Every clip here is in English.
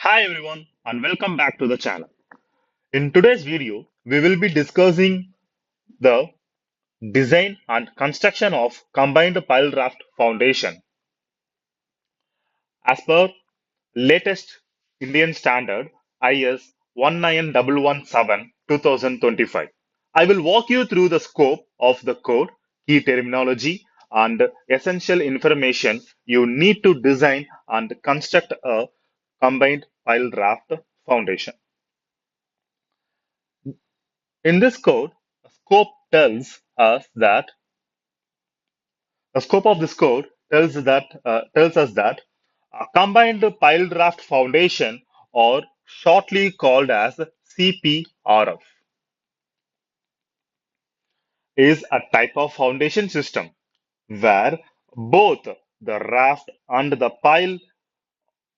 Hi everyone and welcome back to the channel. In today's video, we will be discussing the design and construction of Combined Piled Raft Foundation. As per latest Indian standard IS 19117 2025. I will walk you through the scope of the code, key terminology, and essential information you need to design and construct a combined pile raft foundation. In this code, the scope tells us that the scope of this code tells us that a combined pile raft foundation, or shortly called as CPRF, is a type of foundation system where both the raft and the pile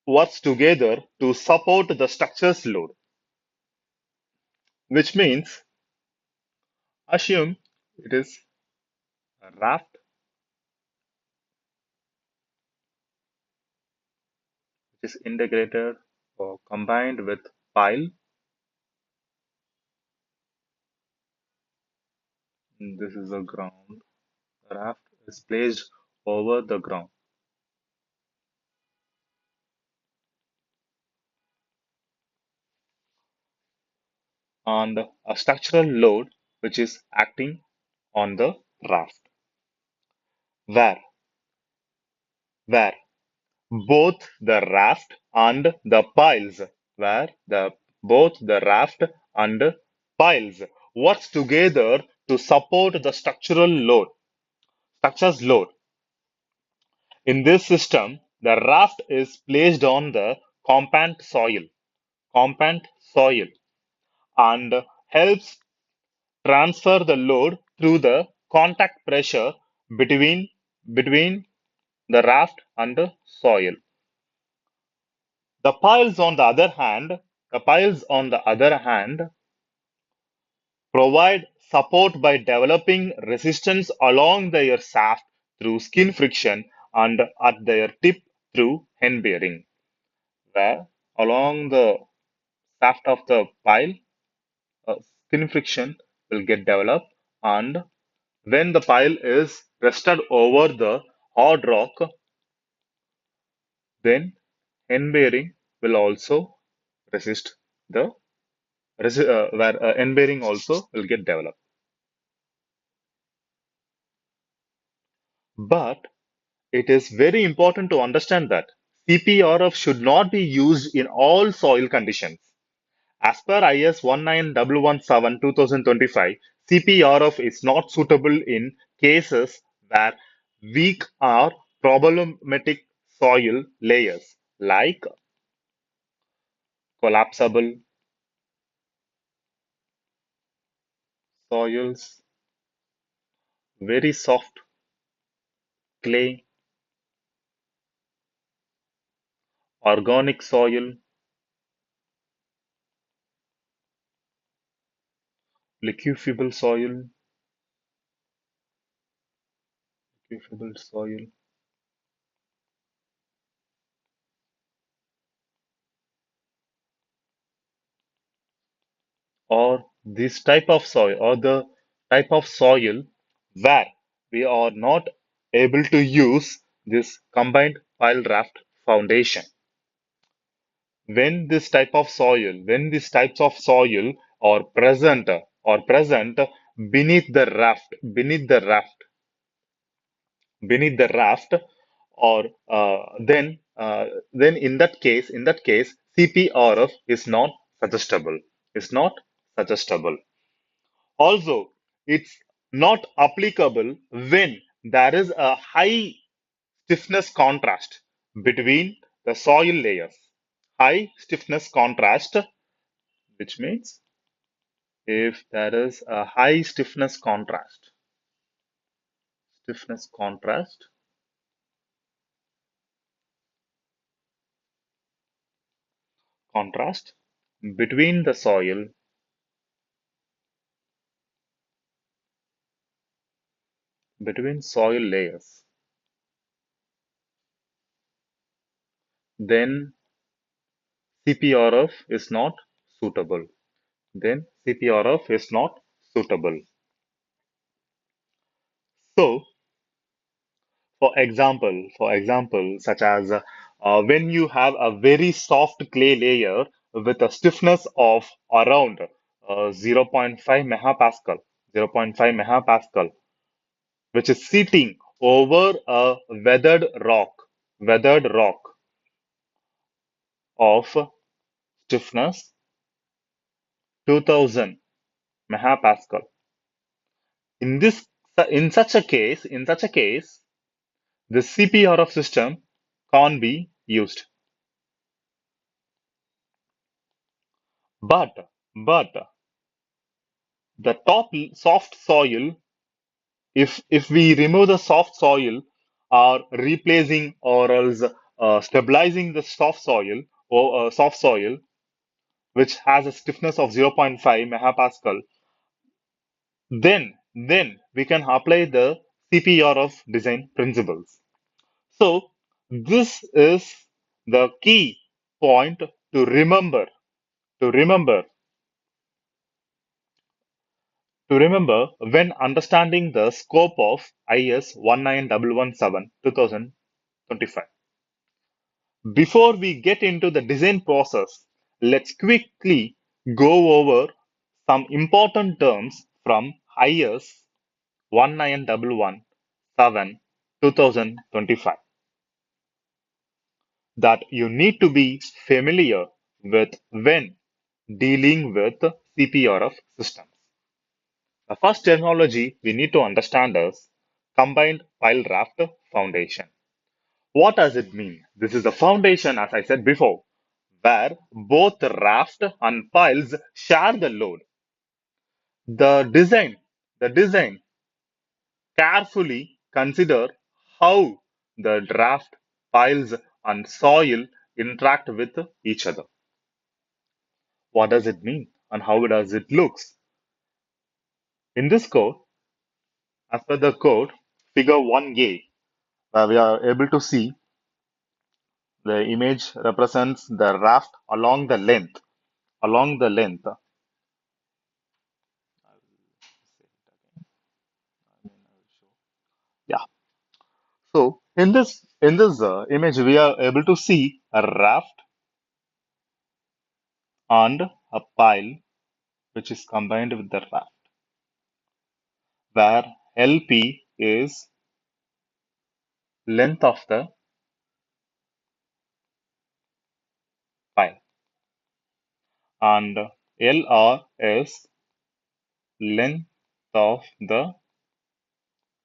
works together to support the structure's load, which means assume it is a raft which is integrated or combined with pile. This is the ground. The raft is placed over the ground, and a structural load which is acting on the raft, where where both the raft and the piles where the both the raft and piles works together to support the structure's load. In this system, the raft is placed on the compact soil and helps transfer the load through the contact pressure between between the raft and the soil. The piles on the other hand provide support by developing resistance along their shaft through skin friction and at their tip through hand bearing. Where along the shaft of the pile, skin friction will get developed, and when the pile is rested over the hard rock, then end bearing will also resist the where end bearing also will get developed. But it is very important to understand that CPRF should not be used in all soil conditions. As per IS 19117 2025, CPRF is not suitable in cases where weak or problematic soil layers like collapsible soils, very soft clay, organic soil, liquefiable soil, liquefiable soil, or this type of soil, or the type of soil where we are not able to use this combined pile raft foundation. When these types of soil are present beneath the raft, beneath the raft, or then in that case, CPRF is not suggestible. Is not suggestible. Also, it's not applicable when there is a high stiffness contrast between the soil layers. High stiffness contrast, which means if there is a high stiffness contrast between the soil layers, then CPRF is not suitable. Then CPRF is not suitable. So, for example, such as when you have a very soft clay layer with a stiffness of around 0 0.5 megapascal, 0.5 megapascal, which is sitting over a weathered rock of stiffness 2000 megapascal. In this, in such a case, the CPRF system can't be used. But the soft soil, if we remove the soft soil or replacing or else stabilizing the soft soil which has a stiffness of 0.5 megapascal, then we can apply the CPRF design principles. So this is the key point to remember to remember when understanding the scope of IS 19117 2025. Before we get into the design process, let's quickly go over some important terms from IS 19117 2025 that you need to be familiar with when dealing with CPRF systems. The first terminology we need to understand is Combined Piled Raft Foundation. What does it mean? This is the foundation, as I said before, where both the raft and piles share the load. The design carefully consider how the raft, piles, and soil interact with each other. What does it mean and how does it looks? In this code, as per the code, figure 1A, we are able to see the image represents the raft along the length. Yeah. So in this image, we are able to see a raft and a pile which is combined with the raft, where LP is length of the pile and LR is length of the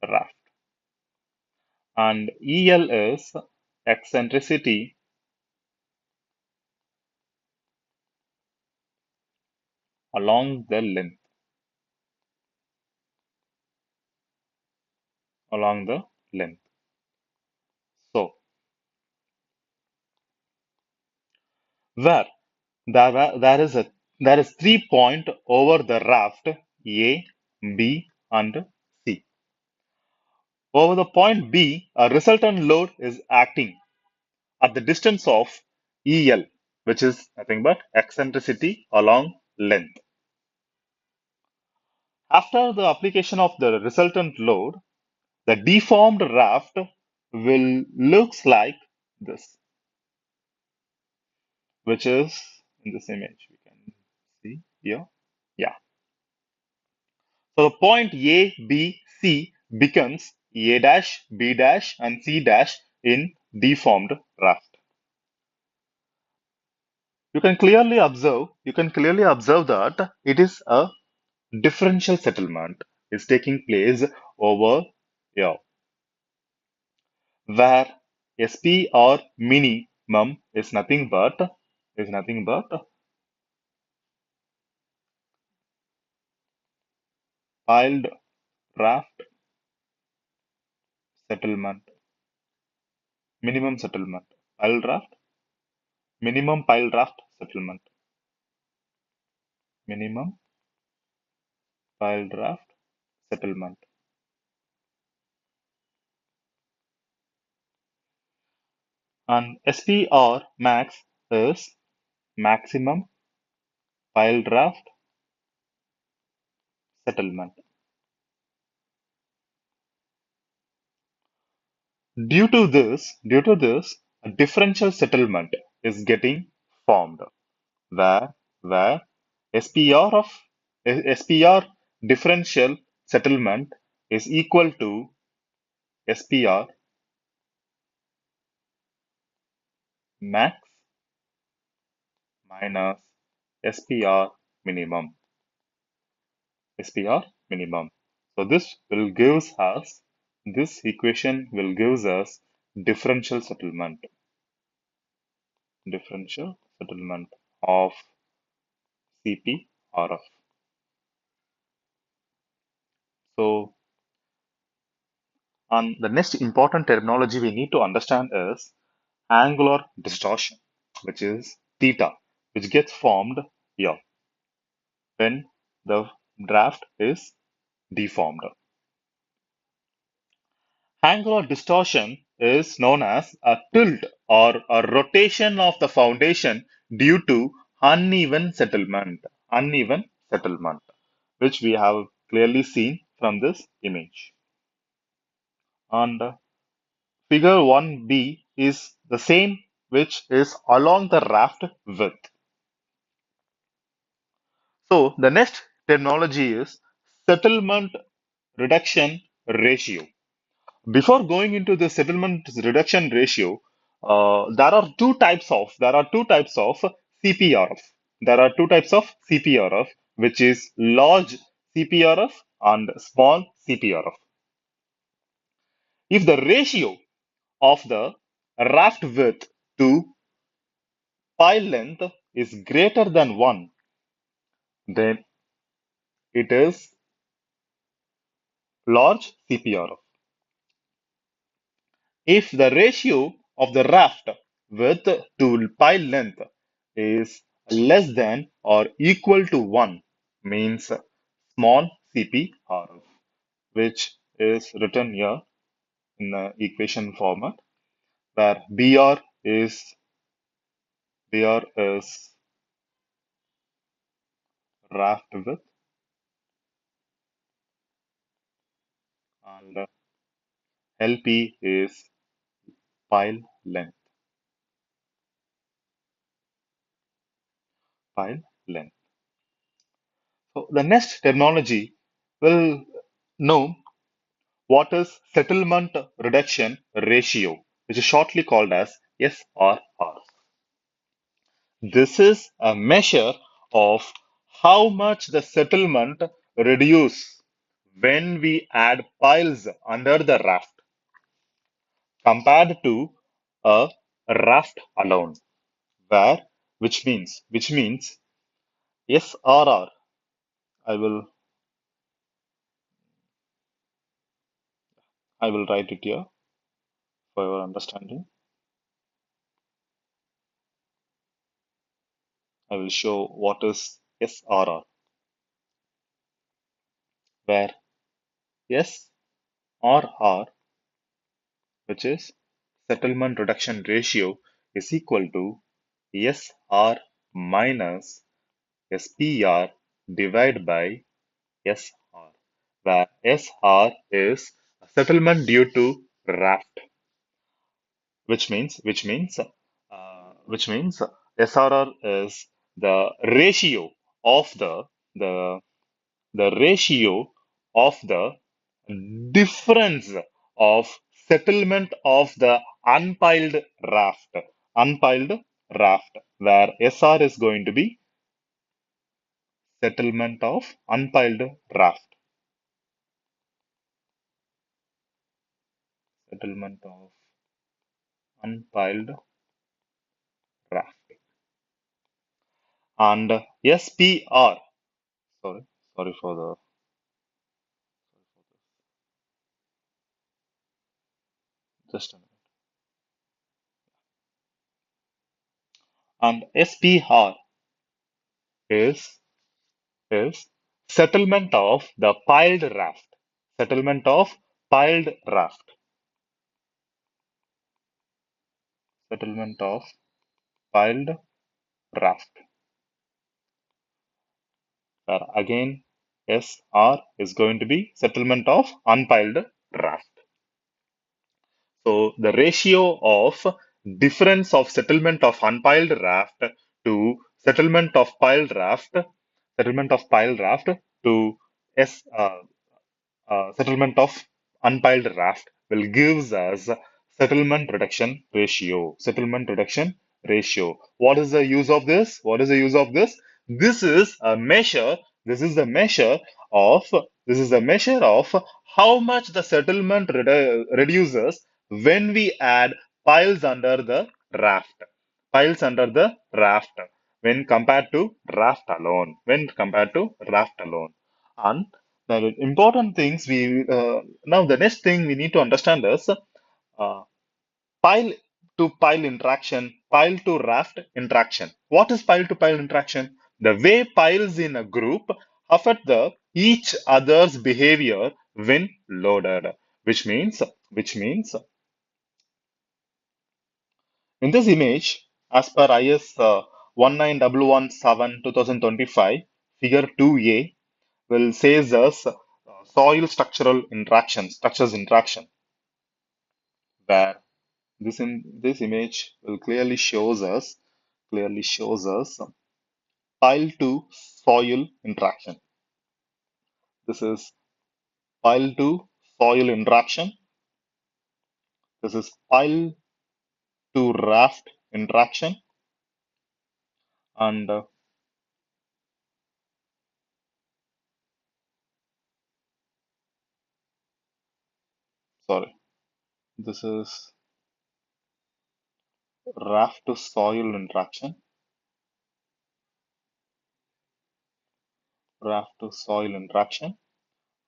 raft and EL is eccentricity along the length along the length. So where there is 3 point over the raft A, B, and C. Over the point B, a resultant load is acting at the distance of EL, which is nothing but eccentricity along length. After the application of the resultant load, the deformed raft will looks like this, which is in this image. We can see here. Yeah. So the point A, B, C becomes A dash, B dash, and C dash in deformed raft. You can clearly observe that it is a differential settlement is taking place over here, where SP or minimum is nothing but piled raft settlement, minimum settlement, piled raft, minimum piled raft settlement, minimum piled raft settlement. And SPR max is maximum piled raft settlement. Due to this, a differential settlement is getting formed where SPR of SPR differential settlement is equal to SPR max minus SPR minimum. SPR minimum. So this equation will gives us differential settlement. Differential settlement of CPRF. So, and the next important terminology we need to understand is angular distortion, which is theta, which gets formed here when the draft is deformed. Angular distortion is known as a tilt or a rotation of the foundation due to uneven settlement, which we have clearly seen from this image. And figure 1b is the same, which is along the raft width. So the next terminology is settlement reduction ratio. Before going into the settlement reduction ratio, there are two types of CPRF. There are two types of CPRF, which is large CPRF and small CPRF. If the ratio of the raft width to pile length is greater than 1, then it is large CPRF. If the ratio of the raft width to pile length is less than or equal to 1, means small CPRF, which is written here in the equation format, where BR is raft width and LP is pile length. Pile length. So the next terminology will know what is settlement reduction ratio, which is shortly called as SRR. This is a measure of how much the settlement reduce when we add piles under the raft compared to a raft alone, where which means SRR. I will I will write it here for your understanding. I will show what is SRR, where SRR, which is settlement reduction ratio, is equal to SR minus SPR divided by SR, where SR is settlement due to raft, which means SRR is the ratio of the the ratio of the difference of settlement of the unpiled raft, unpiled raft, where SR is going to be settlement of unpiled raft, settlement of unpiled raft, and SPR. Sorry for the just a minute. And SPR is is settlement of the piled raft, settlement of piled raft, settlement of piled raft, where again SR is going to be settlement of unpiled raft. So the ratio of difference of settlement of unpiled raft to settlement of piled raft to S settlement of unpiled raft will gives us settlement reduction ratio. Settlement reduction ratio. What is the use of this? What is the use of this? This is a measure. This is the measure of how much the settlement reduces when we add piles under the raft. Piles under the raft when compared to raft alone. When compared to raft alone. And the important things we now the next thing we need to understand is uh, pile to pile interaction, pile to raft interaction. What is pile to pile interaction? The way piles in a group affect the each other's behavior when loaded, which means which means in this image, as per IS 19117 2025, figure 2A will says us soil structural interaction, structures interaction, where this image will clearly shows us pile to soil interaction. This is pile to soil interaction. This is pile to raft interaction, and sorry, this is raft to soil interaction, raft to soil interaction,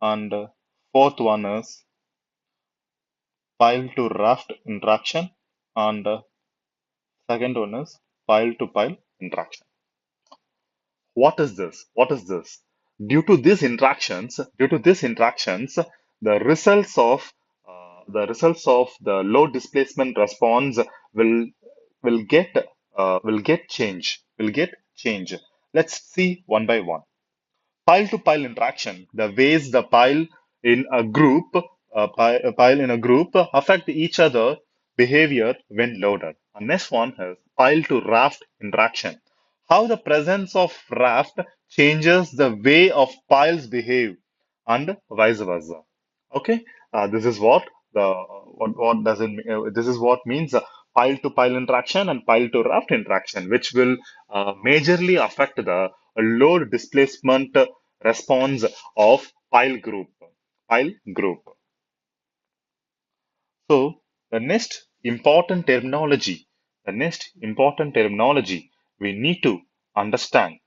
and fourth one is pile to raft interaction, and second one is pile to pile interaction. What is this? What is this? Due to these interactions, the results of the load displacement response will will get will get change. Let's see one by one. Pile to pile interaction, the ways the pile in a group affect each other behavior when loaded. And next one is pile to raft interaction, how the presence of raft changes the way of piles behave and vice versa. Okay, this is what does it mean? This is what means pile to pile interaction and pile to raft interaction, which will majorly affect the load displacement response of pile group. So the next important terminology we need to understand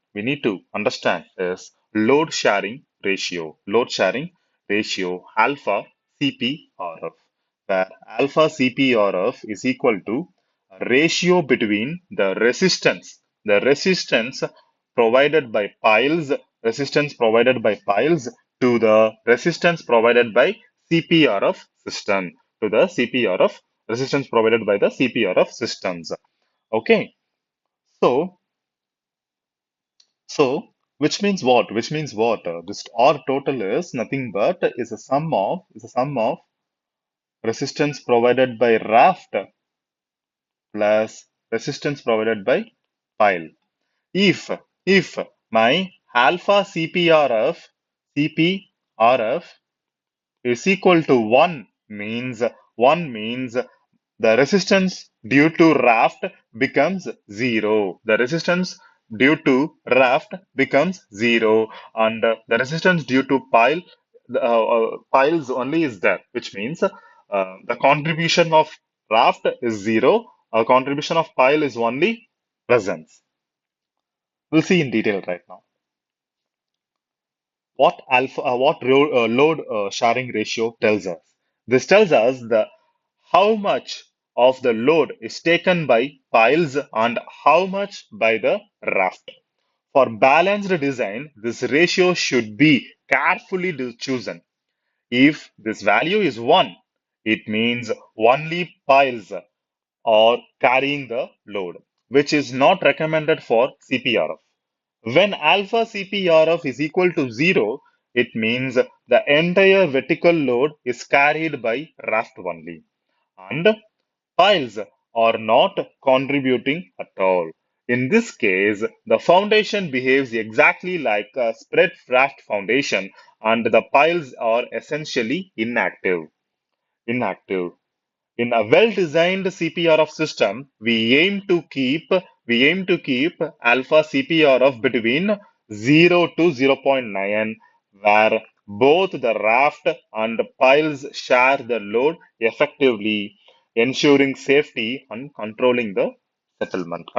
is load sharing ratio. Load sharing ratio alpha CPRF, where alpha CPRF is equal to a ratio between the resistance provided by piles to the resistance provided by CPRF system to the CPRF resistance provided by the CPRF systems. Okay, so which means what? Which means what? This R total is nothing but is a sum of resistance provided by raft plus resistance provided by pile. If if my alpha CPRF is equal to 1 means the resistance due to raft becomes 0. The resistance due to raft becomes 0, and the resistance due to piles only is there, which means the contribution of raft is 0. Contribution of pile is only presence. We'll see in detail right now. What load sharing ratio tells us. This tells us the how much of the load is taken by piles and how much by the raft. For balanced design, this ratio should be carefully chosen. If this value is 1, it means only piles are carrying the load. which is not recommended for CPRF. When alpha CPRF is equal to 0, it means the entire vertical load is carried by raft only, and piles are not contributing at all. In this case, the foundation behaves exactly like a spread raft foundation, and the piles are essentially inactive. Inactive. In a well-designed CPRF system, we aim to keep alpha CPRF between 0 to 0.9, where both the raft and piles share the load effectively, ensuring safety and controlling settlement.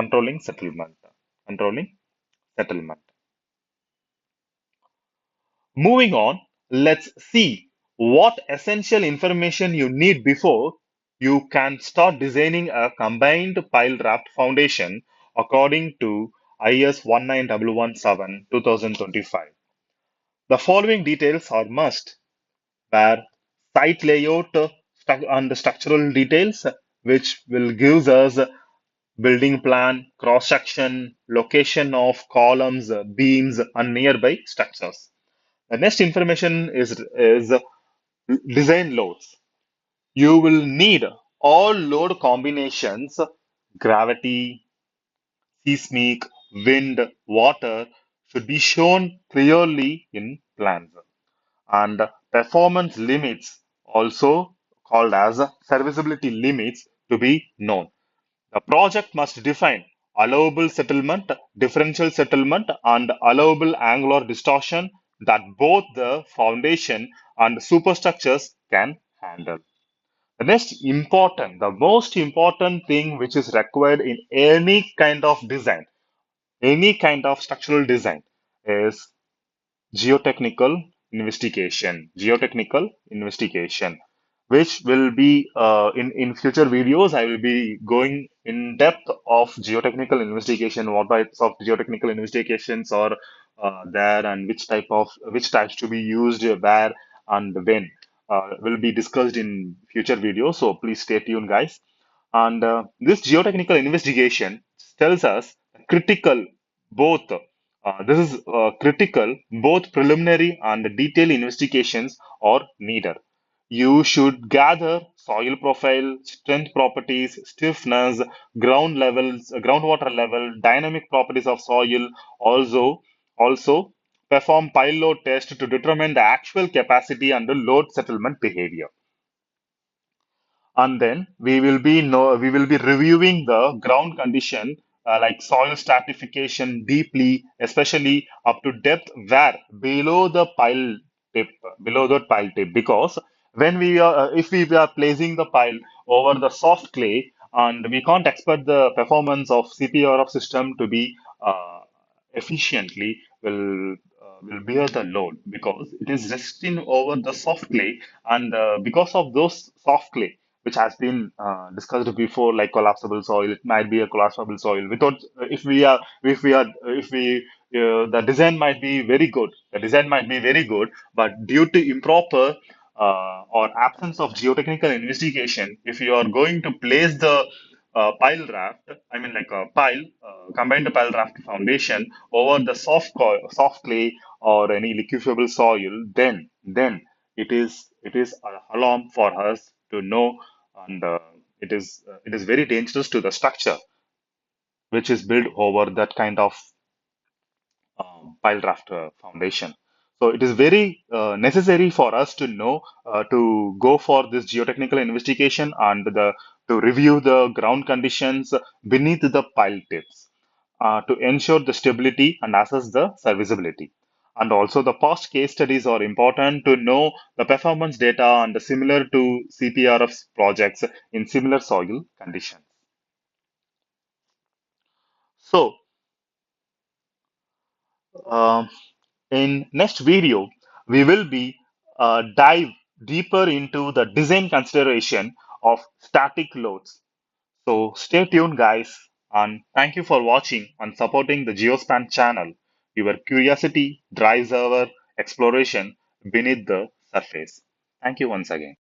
Moving on, let's see what essential information you need before you can start designing a combined pile raft foundation according to IS 19117 2025. The following details are must, where site layout and the structural details, which will give us building plan, cross section, location of columns, beams, and nearby structures. The next information is design loads. You will need all load combinations, gravity, seismic, wind, water should be shown clearly in plans. And performance limits, also called as serviceability limits, to be known. The project must define allowable settlement, differential settlement, and allowable angular distortion that both the foundation and superstructures can handle. The most important thing which is required in any kind of design, any kind of structural design, is geotechnical investigation, which will be in future videos. I will be going in depth of geotechnical investigation, what types of geotechnical investigations are there, and which types to be used where and when will be discussed in future videos. So please stay tuned, guys. And this geotechnical investigation tells us critical both. This is critical. Both preliminary and detailed investigations are needed. You should gather soil profile, strength properties, stiffness, groundwater level, dynamic properties of soil. Also perform pile load test to determine the actual capacity and the load settlement behavior. And then we will be reviewing the ground condition, like soil stratification deeply, especially up to depth where tip below the pile tip, because when we are if we are placing the pile over the soft clay, and we can't expect the performance of CPRF system to be efficiently will bear the load, because it is resting over the soft clay. And because of those soft clay, which has been discussed before, like collapsible soil, it might be a collapsible soil. Without, if we, the design might be very good. The design might be very good, but due to improper or absence of geotechnical investigation, if you are going to place the pile raft, I mean like a combined pile raft foundation over the soft clay or any liquefiable soil, then it is an alarm for us to know, and it is very dangerous to the structure which is built over that kind of pile raft foundation. So it is very necessary for us to know, to go for this geotechnical investigation, and to review the ground conditions beneath the pile tips, to ensure the stability and assess the serviceability. And also the past case studies are important to know the performance data and the similar to CPRF projects in similar soil conditions. So um, in next video, we will be dive deeper into the design consideration of static loads. So stay tuned, guys, and thank you for watching and supporting the Geospan channel. Your curiosity drives our exploration beneath the surface. Thank you once again.